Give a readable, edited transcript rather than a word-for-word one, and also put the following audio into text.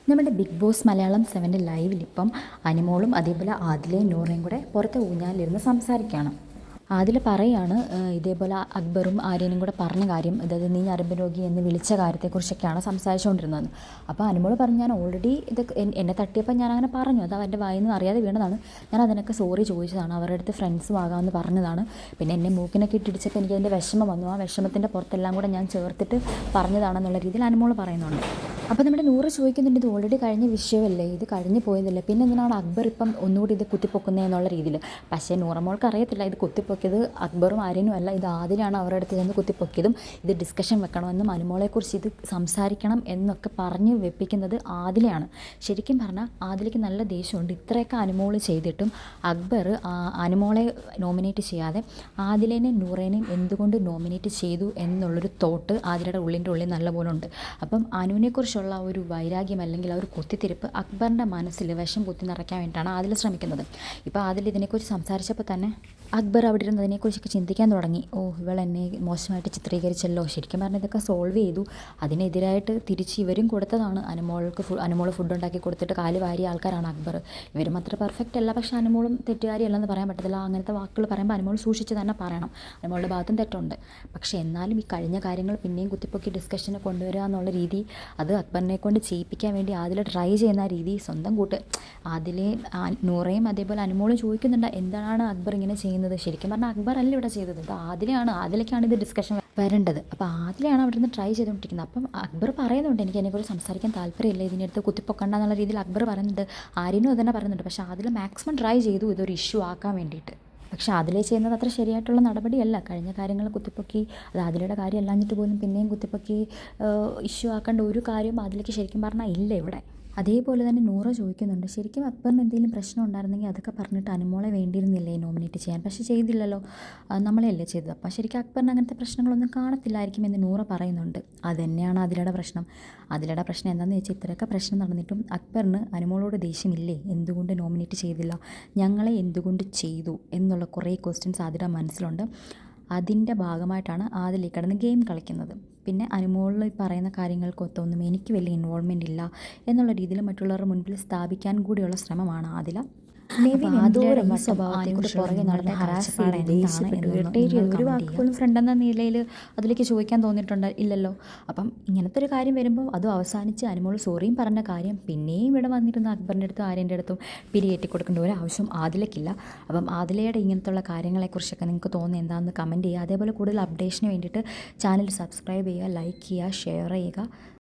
നമ്മുടെ big boss Malayalam 7 ലൈവിൽ ഇപ്പം അനിമോളും അതേപോലെ ആദിലയും നൂറയും കൂടെ പുറത്തെ ഊഞ്ഞാലിരുന്ന് സംസാരിക്കുകയാണ്. ആദില പറയാണ് ഇതേപോലെ അക്ബറും ആര്യനും കൂടെ പറഞ്ഞ കാര്യം, അതായത് നീ ഞരമ്പ് രോഗി എന്ന് വിളിച്ച കാര്യത്തെക്കുറിച്ചൊക്കെയാണ് സംസാരിച്ചുകൊണ്ടിരുന്നത്. അപ്പോൾ അനുമോൾ പറഞ്ഞു, ഞാൻ ഓൾറെഡി ഇത് എന്നെ തട്ടിയപ്പോൾ ഞാൻ അങ്ങനെ പറഞ്ഞു, അത് അവൻ്റെ വായിൽ നിന്ന് അറിയാതെ വീണതാണ്, ഞാൻ അതിനൊക്കെ സോറി ചോദിച്ചതാണ്, അവരുടെ അടുത്ത് ഫ്രണ്ട്സും ആകാമെന്ന് പറഞ്ഞതാണ്, പിന്നെ എന്നെ മൂക്കിനൊക്കെ ഇട്ടിടിച്ചപ്പോൾ എനിക്ക് അതിൻ്റെ വിഷമം വന്നു, ആ വിഷമത്തിൻ്റെ പുറത്തെല്ലാം കൂടെ ഞാൻ ചേർത്തിട്ട് പറഞ്ഞതാണെന്നുള്ള രീതിയിൽ അനുമോൾ പറയുന്നുണ്ട്. അപ്പോൾ നമ്മുടെ നൂറ് ചോദിക്കുന്നുണ്ട്, ഇത് ഓൾറെഡി കഴിഞ്ഞ വിഷയമല്ലേ, ഇത് കഴിഞ്ഞു പോയതല്ലേ, പിന്നെ എന്തിനാണ് അക്ബർ ഇപ്പം ഒന്നുകൂടി ഇത് കുത്തിപ്പൊക്കുന്നത് എന്നുള്ള രീതിയിൽ. പക്ഷേ നൂറമോൾക്ക് അറിയത്തില്ല ഇത് കുത്തിപ്പൊക്കിയത് അക്ബറും ആര്യനും അല്ല, ഇത് ആദിലാണ് അവരുടെ അടുത്ത് ചെന്ന് കുത്തിപ്പൊക്കിയതും, ഇത് ഡിസ്കഷൻ വെക്കണമെന്നും അനുമോളെക്കുറിച്ച് ഇത് സംസാരിക്കണം എന്നൊക്കെ പറഞ്ഞ് വെപ്പിക്കുന്നത് ആദിലയാണ്. ശരിക്കും പറഞ്ഞാൽ ആദിലയ്ക്ക് നല്ല ദേഷ്യമുണ്ട്. ഇത്രയൊക്കെ അനുമോൾ ചെയ്തിട്ടും അക്ബർ അനുമോളെ നോമിനേറ്റ് ചെയ്യാതെ ആദിലേനെയും നൂറേനെയും എന്തുകൊണ്ട് നോമിനേറ്റ് ചെയ്തു എന്നുള്ളൊരു തോട്ട് ആദിലയുടെ ഉള്ളിൻ്റെ ഉള്ളിൽ നല്ലപോലെ ഉണ്ട്. അപ്പം അനുവിനെക്കുറിച്ച് ഉള്ള ഒരു വൈരാഗ്യം അല്ലെങ്കിൽ ആ ഒരു കുത്തിത്തിരിപ്പ് അക്ബറിൻ്റെ മനസ്സിൽ വിഷം കുത്തി നിറയ്ക്കാൻ വേണ്ടിയിട്ടാണ് ആദില ശ്രമിക്കുന്നത്. ഇപ്പോൾ ആദില ഇതിനെക്കുറിച്ച് സംസാരിച്ചപ്പോൾ തന്നെ അക്ബർ അവിടെ ഇരുന്ന് അതിനെക്കുറിച്ചൊക്കെ ചിന്തിക്കാൻ തുടങ്ങി. ഇവളെന്നെ മോശമായിട്ട് ചിത്രീകരിച്ചല്ലോ, ശരിക്കും പറഞ്ഞാൽ ഇതൊക്കെ സോൾവ് ചെയ്തു, അതിനെതിരായിട്ട് തിരിച്ച് ഇവരും കൊടുത്തതാണ്. അനുമോൾ ഫുഡ് ഉണ്ടാക്കി കൊടുത്തിട്ട് കാല് വാരിയ ആൾക്കാരാണ് അക്ബർ. ഇവരും അത്ര പെർഫെക്റ്റ് അല്ല, പക്ഷേ അനുമോളും തെറ്റുകാരിയല്ലെന്ന് പറയാൻ പറ്റത്തില്ല. അങ്ങനത്തെ വാക്കുകൾ പറയുമ്പോൾ അനുമോൾ സൂക്ഷിച്ച് തന്നെ പറയണം, അനുമോളുടെ ഭാഗത്തും തെറ്റുണ്ട്. പക്ഷേ എന്നാലും ഈ കഴിഞ്ഞ കാര്യങ്ങൾ പിന്നെയും കുത്തിപ്പൊക്കി ഡിസ്കഷന് കൊണ്ടുവരിക എന്നുള്ള രീതി, അത് അക്ബറിനെ കൊണ്ട് ചെയ്യിപ്പിക്കാൻ വേണ്ടി ആദില ട്രൈ ചെയ്യുന്ന രീതി സ്വന്തം ആദിലെ നൂറയും അതേപോലെ അനുമോളും ചോദിക്കുന്നുണ്ട്, എന്താണ് അക്ബർ ഇങ്ങനെ ചെയ്യുന്നത്. ശരിക്കും പറഞ്ഞാൽ അക്ബർ അല്ല ഇവിടെ ചെയ്തത്, ഇത് ആദിലയ്ക്കാണ് ഇത് ഡിസ്കഷൻ വരേണ്ടത്. അപ്പോൾ ആദിലയാണ് അവിടെ നിന്ന് ട്രൈ ചെയ്തുകൊണ്ടിരിക്കുന്നത്. അപ്പം അക്ബർ പറയുന്നുണ്ട്, എനിക്ക് അതിനെക്കുറിച്ച് സംസാരിക്കാൻ താല്പര്യമില്ല, ഇതിനടുത്ത് കുത്തിപ്പൊക്കണ്ട എന്നുള്ള രീതിയിൽ അക്ബർ പറയുന്നുണ്ട്. ആര്യനും അത് തന്നെ പറയുന്നുണ്ട്. പക്ഷേ ആദില മാക്സിമം ട്രൈ ചെയ്തു ഇതൊരു ഇഷ്യൂ ആക്കാൻ വേണ്ടിയിട്ട്. പക്ഷേ അതിലേ ചെയ്യുന്നത് അത്ര ശരിയായിട്ടുള്ള നടപടിയല്ല. കഴിഞ്ഞ കാര്യങ്ങൾ കുത്തിപ്പൊക്കി, അത് അതിലയുടെ കാര്യം അല്ലാഞ്ഞിട്ട് പോലും പിന്നെയും കുത്തിപ്പൊക്കി ഇഷ്യൂ ആക്കേണ്ട ഒരു കാര്യം അതിലേക്ക് ശരിക്കും പറഞ്ഞാൽ ഇല്ല ഇവിടെ. അതേപോലെ തന്നെ നൂറ ചോദിക്കുന്നുണ്ട്, ശരിക്കും അക്ബറിന് എന്തെങ്കിലും പ്രശ്നം ഉണ്ടായിരുന്നെങ്കിൽ അതൊക്കെ പറഞ്ഞിട്ട് അനുമോളെ വേണ്ടിയിരുന്നില്ലേ നോമിനേറ്റ് ചെയ്യാൻ, പക്ഷേ ചെയ്തില്ലല്ലോ, നമ്മളെയല്ലേ ചെയ്തത്. അപ്പോൾ ശരിക്കും അക്ബറിന് അങ്ങനത്തെ പ്രശ്നങ്ങളൊന്നും കാണത്തില്ലായിരിക്കും എന്ന് നൂറ പറയുന്നുണ്ട്. അതുതന്നെയാണ് അതിലയുടെ പ്രശ്നം. അതിലയുടെ പ്രശ്നം എന്താണെന്ന് വെച്ചാൽ, ഇത്രയൊക്കെ പ്രശ്നം നടന്നിട്ടും അക്ബറിന് അനുമോളോട് ദേഷ്യമില്ലേ, എന്തുകൊണ്ട് നോമിനേറ്റ് ചെയ്തില്ല, ഞങ്ങളെ എന്തുകൊണ്ട് ചെയ്തു എന്നുള്ള കുറേ ക്വസ്റ്റ്യൻസ് അതിയുടെ മനസ്സിലുണ്ട്. അതിൻ്റെ ഭാഗമായിട്ടാണ് ആദില കിടന്ന് ഗെയിം കളിക്കുന്നത്. പിന്നെ അനുമോളിൽ പറയുന്ന കാര്യങ്ങൾക്കൊത്തൊന്നും എനിക്ക് വലിയ ഇൻവോൾവ്മെൻ്റ് ഇല്ല എന്നുള്ള രീതിയിൽ മറ്റുള്ളവരുടെ മുൻപിൽ സ്ഥാപിക്കാൻ കൂടിയുള്ള ശ്രമമാണ് ആദില. ഒരു വാക്കുകളും ഫ്രണ്ട് എന്ന നിലയിൽ അതിലേക്ക് ചോദിക്കാൻ തോന്നിയിട്ടുണ്ട് ഇല്ലല്ലോ. അപ്പം ഇങ്ങനത്തെ ഒരു കാര്യം വരുമ്പോൾ അതും അവസാനിച്ച് അനുമോൾ സോറിയും പറഞ്ഞ കാര്യം പിന്നെയും ഇവിടെ വന്നിരുന്ന അക്ബറിൻ്റെ അടുത്തും ആര്യൻ്റെ അടുത്തും പിരിയേറ്റി കൊടുക്കേണ്ട ഒരു ആവശ്യം ആദിലയ്ക്കില്ല. അപ്പം ആദിലയുടെ ഇങ്ങനത്തുള്ള കാര്യങ്ങളെക്കുറിച്ചൊക്കെ നിങ്ങൾക്ക് തോന്നുന്നത് എന്താണെന്ന് കമൻറ്റ് ചെയ്യുക. അതേപോലെ കൂടുതൽ അപ്ഡേഷന് വേണ്ടിയിട്ട് ചാനൽ സബ്സ്ക്രൈബ് ചെയ്യുക, ലൈക്ക് ചെയ്യുക, ഷെയർ ചെയ്യുക.